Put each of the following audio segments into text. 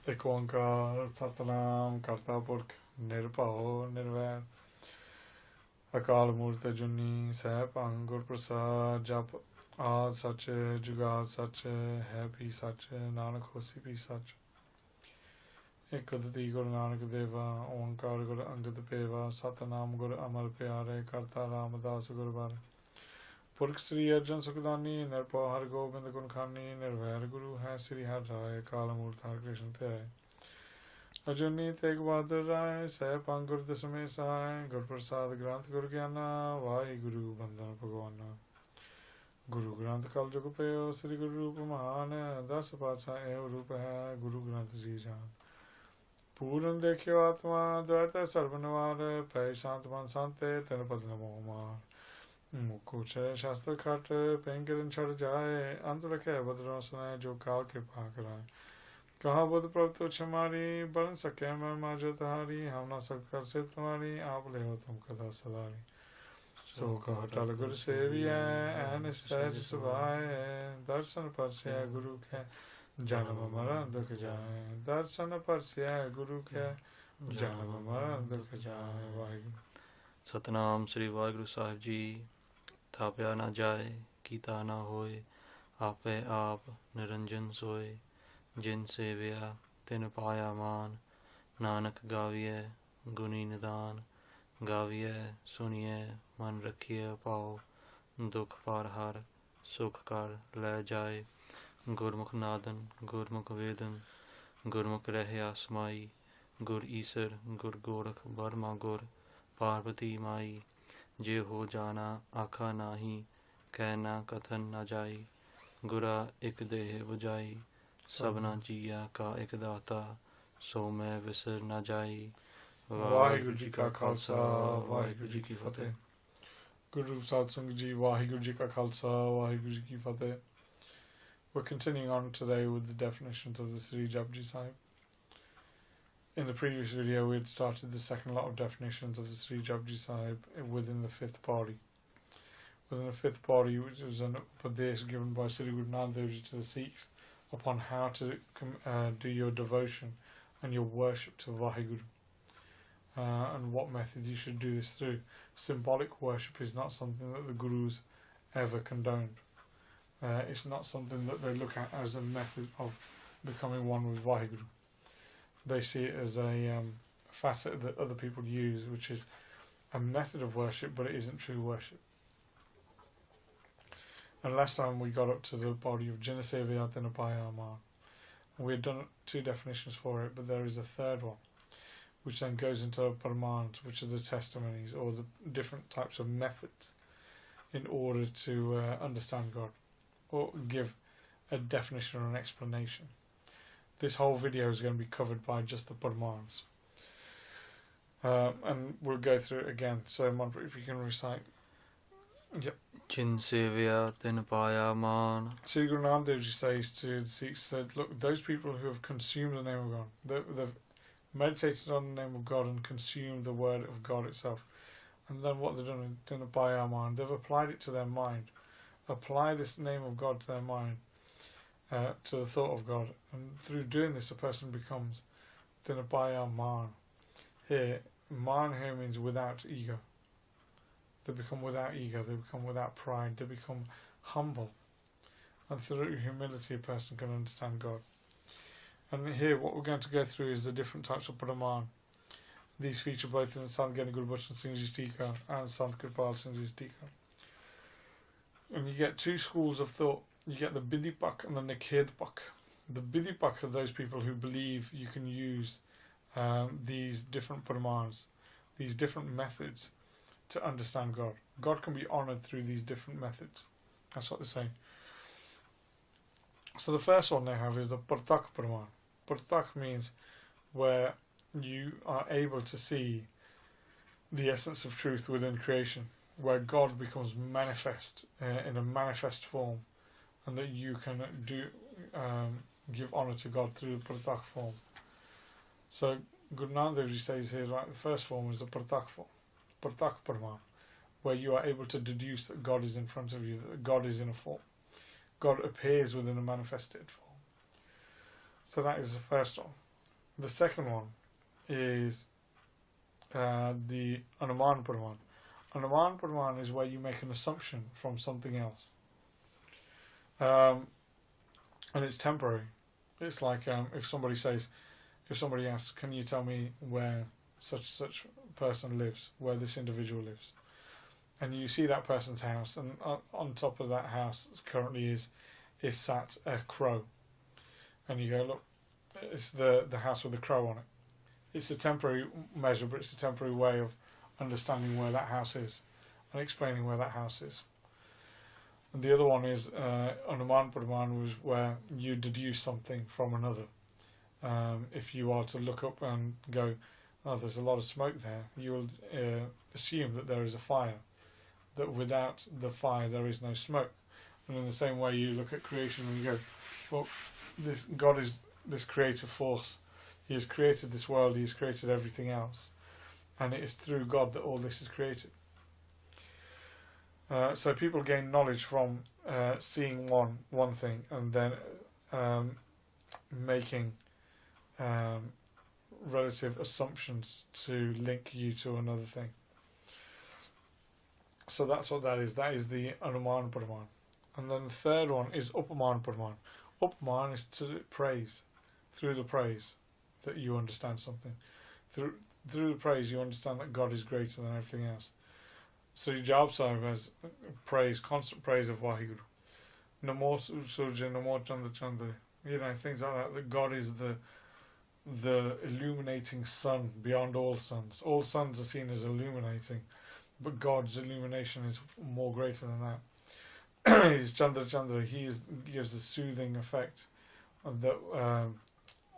ਇੱਕ ਓੰਕਾਰ ਸਤਨਾਮ ਕਰਤਾ ਪੁਰਖ ਨਿਰਭਉ ਨਿਰਵੈਰ ਅਕਾਲ ਮੂਰਤ ਅਜੂਨੀ ਸੈਭੰ ਗੁਰ ਪ੍ਰਸਾਦ ਜਪ ਆਦ ਸੱਚ ਜੁਗਾਦ ਸੱਚ ਹੈ ਵੀ ਸੱਚ ਨਾਨਕ ਹੋਸੀ ਵੀ ਸੱਚ ਇੱਕ ਅਦਤੀ ਗੁਰੂ ਨਾਨਕ ਦੇਵਾ ਓੰਕਾਰ ਗੁਰ ਅੰਗਦ ਪੇਵਾ ਸਤਨਾਮ ਗੁਰ ਅਮਰ ਪਿਆਰੇ ਕਰਤਾ ਰਾਮਦਾਸ ਗੁਰਬਾਰ ਪੁਰਖ ਸ੍ਰੀ ਅਰਜਨ ਸੁਖਦਾਨੀ ਨਿਰਭਉ ਹਰਿ ਗੋਬਿੰਦ ਗੁਣ ਖਾਨੀ ਨਿਰਵੈਰ ਗੁਰੂ ਹੈ ਸ੍ਰੀ ਹਰਿ ਰਾਏ ਕਾਲ ਮੂਰਤ ਹਰਿ ਕ੍ਰਿਸ਼ਨ ਧਿਆਏ ਅਜੂਨੀ ਤੇਗ ਬਹਾਦਰ ਰਾਏ ਸਹਿਬੰ ਗੁਰ ਦਸਵੇਂ ਸਹਾय ਗੁਰ ਪ੍ਰਸਾਦ ਗ੍ਰੰਥ ਗੁਰ ਗਿਆਨਾ ਵਾਹਿਗੁਰੂ ਬੰਦਨ ਭਗਵਾਨਾ ਗੁਰੂ ਗ੍ਰੰਥ ਕਲ ਜੁਗ ਪਇਓ ਸ੍ਰੀ ਗੁਰੂ ਰੂਪ ਮਹਾਨ 10 ਪਾਤਸ਼ਾਹ ਇਹੋ ਰੂਪ ਹੈ ਗੁਰੂ ਗ੍ਰੰਥ ਜੀ ਜਾਨ ਪੂਰਨ ਦੇਖਿਓ ਆਤਮਾ ਦ્વੈਤ ਸਰਬ ਨਿਵਾਰ ਭੈ ਸ਼ਾਂਤ ਮਨ ਸੰਤੇ ਤਿਨ ਪਦ ਨਮੋ ਮਾਰ मुखो छह शास्त्र खट पेंगिरन छड़ जाए अंत रखे बदरों सुनाए जो काल कृपा कराए कहा बुध प्रभु तुच्छ हमारी बन सके मैं माजो तहारी हम न सक कर से तुम्हारी आप ले हो तुम कदा सदारी सो कहो टल गुरु सेविया ऐन सहज सुभाए दर्शन पर से गुरु के जन्म मरण दुख जाए दर्शन पर से गुरु के जन्म मरण दुख जाए वाहिगुरु सतनाम श्री वाहिगुरु साहिब जी थाप्या ना जाए कीता ना होए आपे आप निरंजन सोए जिन सेविया तिन पाया मान नानक गाविए गुनी निदान गाविए सुनिए मन रखिए पाओ दुख पार हार सुख कर ले जाए गुरमुख नादन गुरमुख वेदन गुरमुख रहे आसमाई गुर ईसर गुर गोरख बर्मा गुर पार्वती माई जे हो जाना आखा नाही कहना कथन न जाई गुरा एक देह बुझाई सबना जिया का एक दाता सो मैं विसर न जाई वाहिगुरु जी का खालसा वाहिगुरु जी की फतेह गुरु satsang ji वाहिगुरु जी का खालसा वाहिगुरु जी की फतेह We're continuing on today with the definitions of the Sri Japji Sahib. In the previous video, we had started the second lot of definitions of the Sri Japji Sahib within the fifth Pauri. Within the fifth Pauri, which was an upadesh given by Sri Guru Nanak Dev Ji to the Sikhs upon how to do your devotion and your worship to Vaheguru. And what method you should do this through. Symbolic worship is not something that the Gurus ever condoned. It's not something that they look at as a method of becoming one with Vaheguru. They see it as a facet that other people use, which is a method of worship, but it isn't true worship. And last time we got up to the body of Jinasevyatinapayama. We had done 2 definitions for it, but there is a third one, which then goes into Parmans, which are the testimonies, or the different types of methods in order to understand God, or give a definition or an explanation. This whole video is going to be covered by just the Parmans. And we'll go through it again. So, Manpreet, if you can recite. Yep. Jin sevya tin paya man. Sri Guru Nanak Dev Ji says to the Sikhs, said, look, those people who have consumed the name of God, they've meditated on the name of God and consumed the word of God itself. And then what they've done, tin paya man, they've applied it to their mind. Apply this name of God to their mind. To the thought of God, and through doing this a person becomes Dinapaya Man. Here, Man here means without ego. They become without ego, they become without pride, they become humble, and through humility a person can understand God. And here what we're going to go through is the different types of Paraman. These feature both in Sant Gyan Gurbachan Tika and Sant Kripal Singh's Tika. And you get 2 schools of thought. You get the Bidhipak and the Nikhedpak. The Bidhipak are those people who believe you can use these different Paramans, these different methods to understand God. God can be honoured through these different methods. That's what they say. So the first one they have is the Partak Paraman. Partak means where you are able to see the essence of truth within creation, where God becomes manifest in a manifest form. And that you can give honour to God through the Pratak form. So Guru Nanak Dev Ji says here, right, the first form is the Pratak form, Pratak Parman, where you are able to deduce that God is in front of you, that God is in a form. God appears within a manifested form. So that is the first one. The second one is the Anuman Praman. Anuman Praman is where you make an assumption from something else. And it's temporary. It's like if somebody asks, can you tell me where such person lives, where this individual lives? And you see that person's house, and on top of that house currently is sat a crow. And you go, look, it's the house with the crow on it. It's a temporary measure, but it's a temporary way of understanding where that house is and explaining where that house is. And the other one is Anuman Praman, was where you deduce something from another. If you are to look up and go, oh, there's a lot of smoke there, you will assume that there is a fire, that without the fire there is no smoke. And in the same way, you look at creation and you go, well, God is this creative force. He has created this world, He has created everything else. And it is through God that all this is created. So people gain knowledge from seeing one thing and then making relative assumptions to link you to another thing. So that's what that is. That is the Anuman Praman. And then the third one is Upaman Praman. Upaman is to praise. Through the praise that you understand something. Through the praise you understand that God is greater than everything else. So Jab Sahib has praise, constant praise of Vaheguru. Namo Surja, Namo Chanda Chanda. Things like that. That God is the illuminating sun beyond all suns. All suns are seen as illuminating, but God's illumination is more greater than that. He's Chandra Chandra. He gives the soothing effect that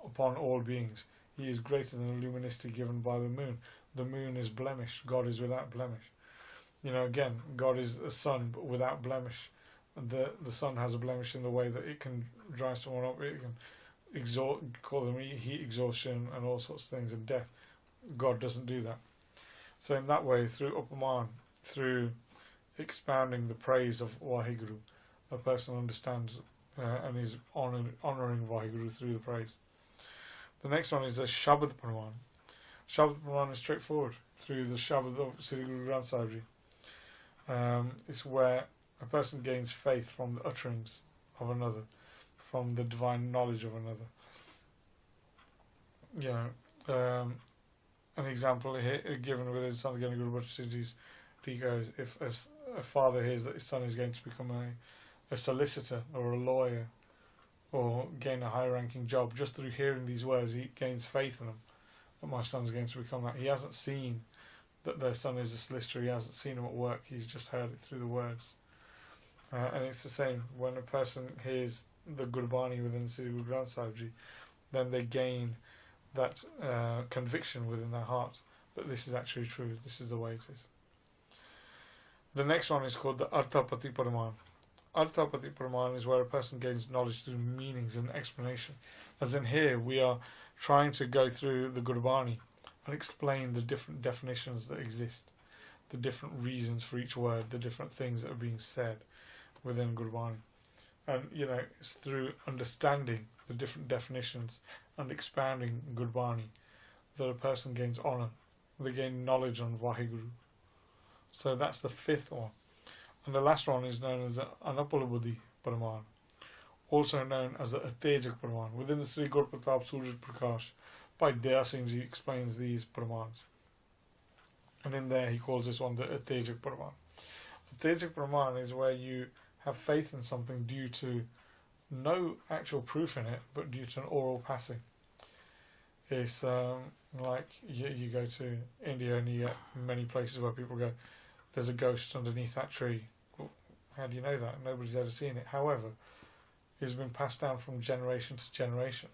upon all beings. He is greater than the luminosity given by the moon. The moon is blemished. God is without blemish. Again, God is a sun, but without blemish. The sun has a blemish in the way that it can dry someone up. It can call them heat exhaustion and all sorts of things, and death. God doesn't do that. So in that way, through Upaman, through expounding the praise of Vaheguru, a person understands and is honouring Vaheguru through the praise. The next one is the Shabad Praman. Shabad Praman is straightforward through the Shabad of Sri Guru Granth Sahib Ji. It's where a person gains faith from the utterings of another, from the divine knowledge of another. An example here given within Santagani Gurbachan goes, if a father hears that his son is going to become a solicitor or a lawyer or gain a high ranking job, just through hearing these words he gains faith in them, that my son's going to become that. He hasn't seen that their son is a solicitor, he hasn't seen him at work, he's just heard it through the words. And it's the same when a person hears the Gurbani within Sri Guru Granth Sahib Ji, then they gain that conviction within their heart that this is actually true, this is the way it is. The next one is called the Arthapati Paraman. Arthapati Paraman is where a person gains knowledge through meanings and explanation. As in here, we are trying to go through the Gurbani and explain the different definitions that exist, the different reasons for each word, the different things that are being said within Gurbani. And, it's through understanding the different definitions and expounding Gurbani that a person gains honour, they gain knowledge on Vaheguru. So that's the fifth one. And the last one is known as the Anapalabudhi Paraman, also known as the Atejak Paraman. Within the Sri Gur Pratap Suraj Prakash, by Daya Singh Ji explains these Paramans. And in there he calls this one the Atejak Paraman. Atejak Paraman is where you have faith in something due to no actual proof in it, but due to an oral passing. It's like you go to India and you get many places where people go, there's a ghost underneath that tree. Well, how do you know that? Nobody's ever seen it. However, it's been passed down from generation to generation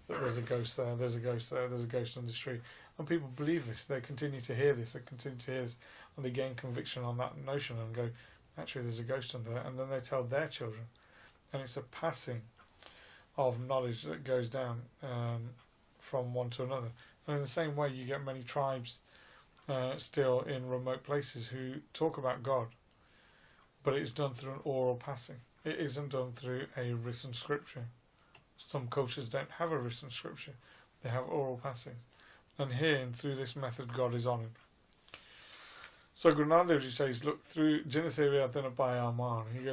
that there's a ghost there, there's a ghost there, there's a ghost on this tree. And people believe this. They continue to hear this, and they gain conviction on that notion and go, actually there's a ghost under there. And then they tell their children. And it's a passing of knowledge that goes down from one to another. And in the same way, you get many tribes still in remote places who talk about God, but it's done through an oral passing. It isn't done through a written scripture. Some cultures don't have a written scripture. They have oral passing. And here, through this method, God is honoured. So Guru Nanak Dev Ji says, look, through he goes,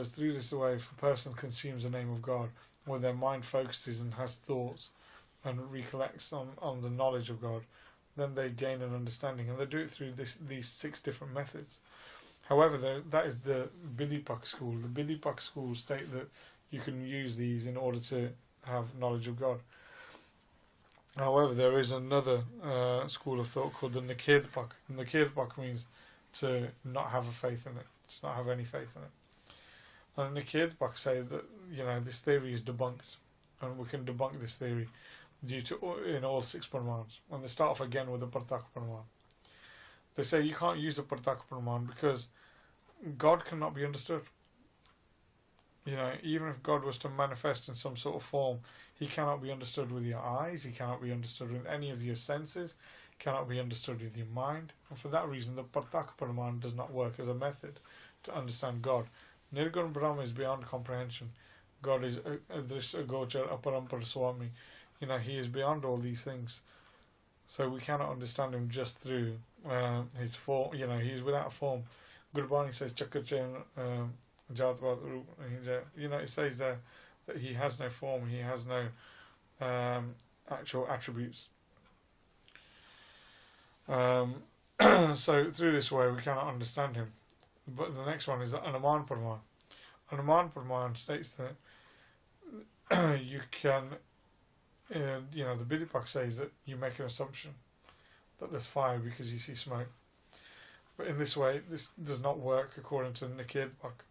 through this way, if a person consumes the name of God, where their mind focuses and has thoughts and recollects on the knowledge of God, then they gain an understanding, and they do it through these 6 different methods. However, that is the Bidipak school. The Bidipak school state that you can use these in order to have knowledge of God. However, there is another school of thought called the Nikirpak. Nikirpak means to not have a faith in it, to not have any faith in it. And Nikirpak say that this theory is debunked, and we can debunk this theory due to in all 6 Parmans. And they start off again with the Partaka Parman. They say you can't use the Partaka Parman because God cannot be understood. Even if God was to manifest in some sort of form, he cannot be understood with your eyes, he cannot be understood with any of your senses, cannot be understood with your mind. And for that reason, the Partaka Parman does not work as a method to understand God. Nirgun Brahma is beyond comprehension. God is Adrisha Gochar Aparampara Swami. He is beyond all these things. So we cannot understand him just through his form. He is without form. Gurbani says Chakachen Jatvat Rup. It says there that he has no form, he has no actual attributes. So through this way we cannot understand him. But the next one is the Anuman Parman. Anuman Parman states that you can, the Bidipak says that you make an assumption that there's fire because you see smoke. But in this way, this does not work according to Nikirpak.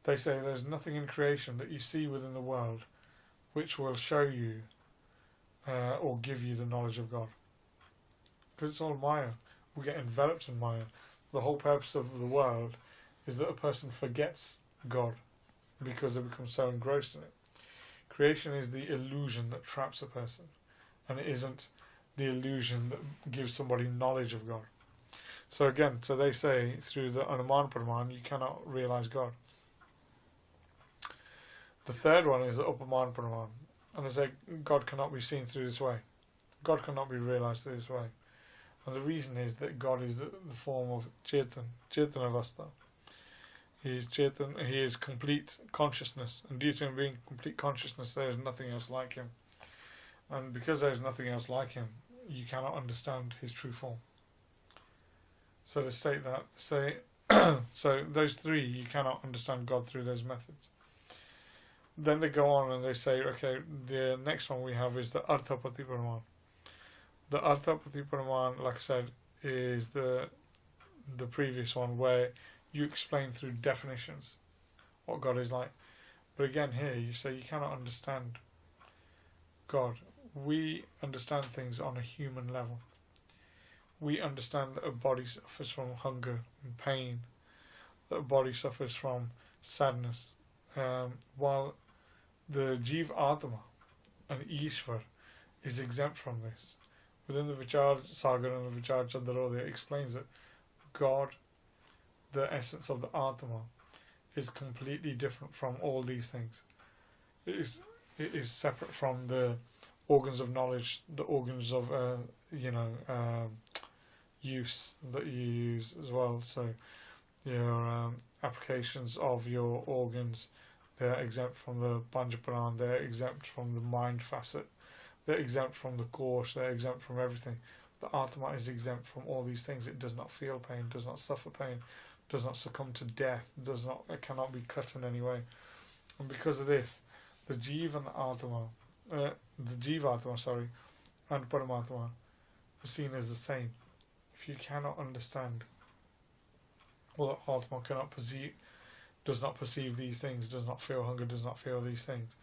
They say there's nothing in creation that you see within the world which will show you or give you the knowledge of God. Because it's all Maya. We get enveloped in Maya. The whole purpose of the world is that a person forgets God because they become so engrossed in it. Creation is the illusion that traps a person, and it isn't the illusion that gives somebody knowledge of God. So they say through the Anuman Parman you cannot realize God. The third one is the Upaman Parman, and they say God cannot be seen through this way. God cannot be realized through this way. And the reason is that God is the form of Chaitanya Avastha. He is Chaitanya, he is complete consciousness, and due to him being complete consciousness, there is nothing else like him. And because there is nothing else like him, you cannot understand his true form. So they state that, so those 3, you cannot understand God through those methods. Then they go on and they say, okay, the next one we have is the Arthapati Parman. The Arthapati Parman, like I said, is the previous one where you explain through definitions what God is like. But again here, you say you cannot understand God. We understand things on a human level. We understand that a body suffers from hunger and pain, that a body suffers from sadness, while the Jeev Atma and Ishvar is exempt from this. Within the Vichar Sagar and the Vichar Chandarodaya explains that God, the essence of the Atma, is completely different from all these things. It is separate from the organs of knowledge, the organs of use that you use as well. So your applications of your organs, they're exempt from the Panchaparan, they're exempt from the mind facet, they're exempt from the course, they're exempt from everything. The Atma is exempt from all these things. It does not feel pain, does not suffer pain, does not succumb to death, it cannot be cut in any way. And because of this, the Jeev and the Jivatma, and Paramatma are seen as the same. If you cannot understand, well, the Atma does not perceive these things, does not feel hunger, does not feel these things.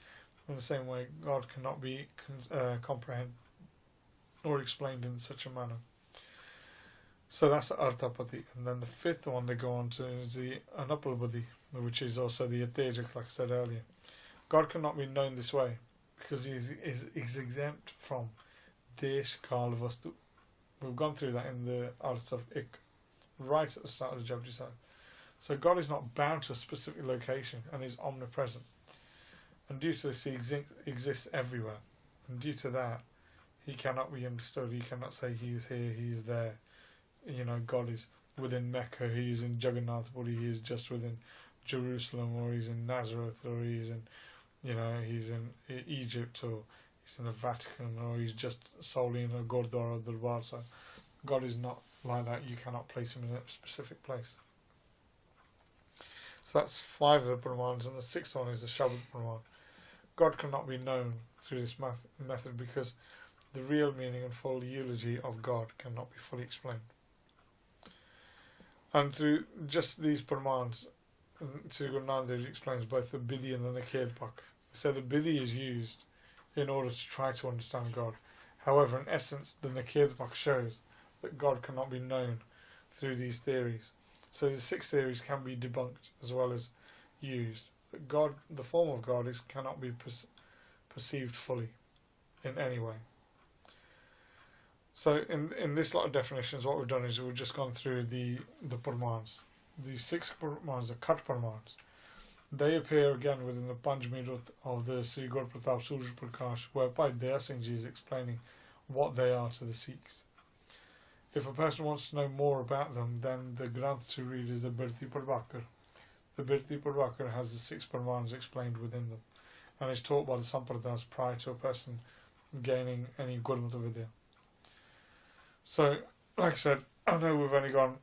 In the same way, God cannot be comprehended or explained in such a manner. So that's the Arthapati. And then the 5th one they go on to is the Anapalabadi, which is also the Atejak, like I said earlier. God cannot be known this way because he is exempt from Desh Kal Vastu. We've gone through that in the Arts of Ik, right at the start of the Japji Sahib. So God is not bound to a specific location and is omnipresent. And due to this, he exists everywhere. And due to that, he cannot be understood. He cannot say he is here, he is there. God is within Mecca, he is in Jagannath Puri, he is just within Jerusalem, or he's in Nazareth, or he's in, he's in Egypt, or he's in the Vatican, or he's just solely in a Gurdwara Darbar. So God is not like that. You cannot place him in a specific place. So that's 5 of the Parmans, and the 6th one is the Shabad Parman. God cannot be known through this method because the real meaning and full eulogy of God cannot be fully explained. And through just these Parmans, Sri Guru Nanak Dev Ji explains both the Bidhi and the Nikhed-pak. So the Bidhi is used in order to try to understand God. However, in essence, the Nikhed-pak shows that God cannot be known through these theories. So the 6 theories can be debunked as well as used. That God, the form of God, cannot be perceived fully in any way. So in this lot of definitions, what we've done is we've just gone through the Parmans. The 6 Parmans, the Khat Parmans, they appear again within the Panchmi Rutt of the Sri Gur Pratap Suraj Prakash, whereby Daya Singh Ji is explaining what they are to the Sikhs. If a person wants to know more about them, then the Granth to read is the Birti Prabhakar. The Birti Prabhakar has the 6 Parmans explained within them, and is taught by the Sampardaics prior to a person gaining any Gurmukhi Vidya. So, like I said, I know we've only gone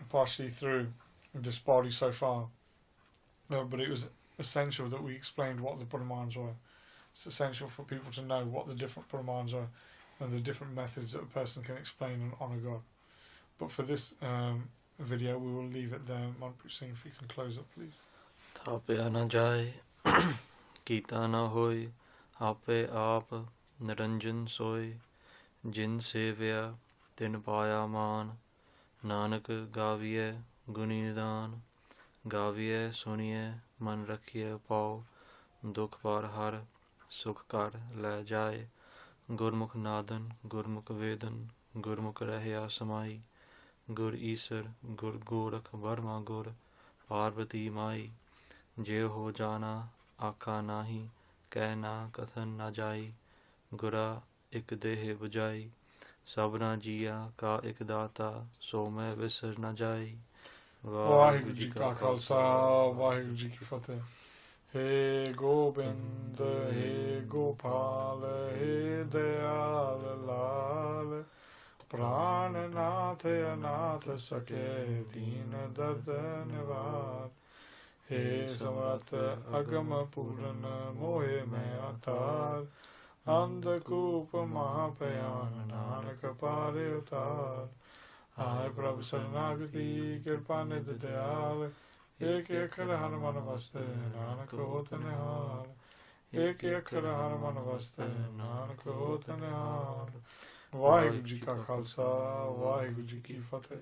partially through this body so far, but it was essential that we explained what the Parmans were. It's essential for people to know what the different Parmans are and the different methods that a person can explain and honour God. But for this video, we will leave it there. Kamalpreet Singh, if you can close it, please. Thapya na jaye, kita na hoy, ape aap, niranjan soy, jin sevya, tin paya maan, nanak gaviye, guni nidan, gaviye suniye, man rakhiye pao, dukh par har, sukh kar le jaye, Gurmukh nadan, Gurmukh vedan, Gurmukh rahya samai, Gur Isar, Gur Gorakh Barma Gur, Parvati Mai, Je ho jana, Akha nahi, Kehna kathan na jai, Gura ik dehe bujai, Sabna jiya ka ik data, So main visar na jai. Vaheguru Ji Ka Khalsa, Vaheguru Ji Ki Fateh. He Gobind, He Gopal, He Dayal Lal, Prananath Anath Sake, Deen Dard Nivar. He Samrat Agam Puran, Mohe Mein Atar, Andhakoop Mahapayan, Nanak Pare Utar. Hai Prabhu Saranagati, Kirpanid Dayal, एक अक्षर हनुमान वस्ते नानक होत निहाल एक अक्षर हनुमान वस्ते नानक होत निहाल वाहिगुरु जी का खालसा वाहिगुरु जी की फतेह।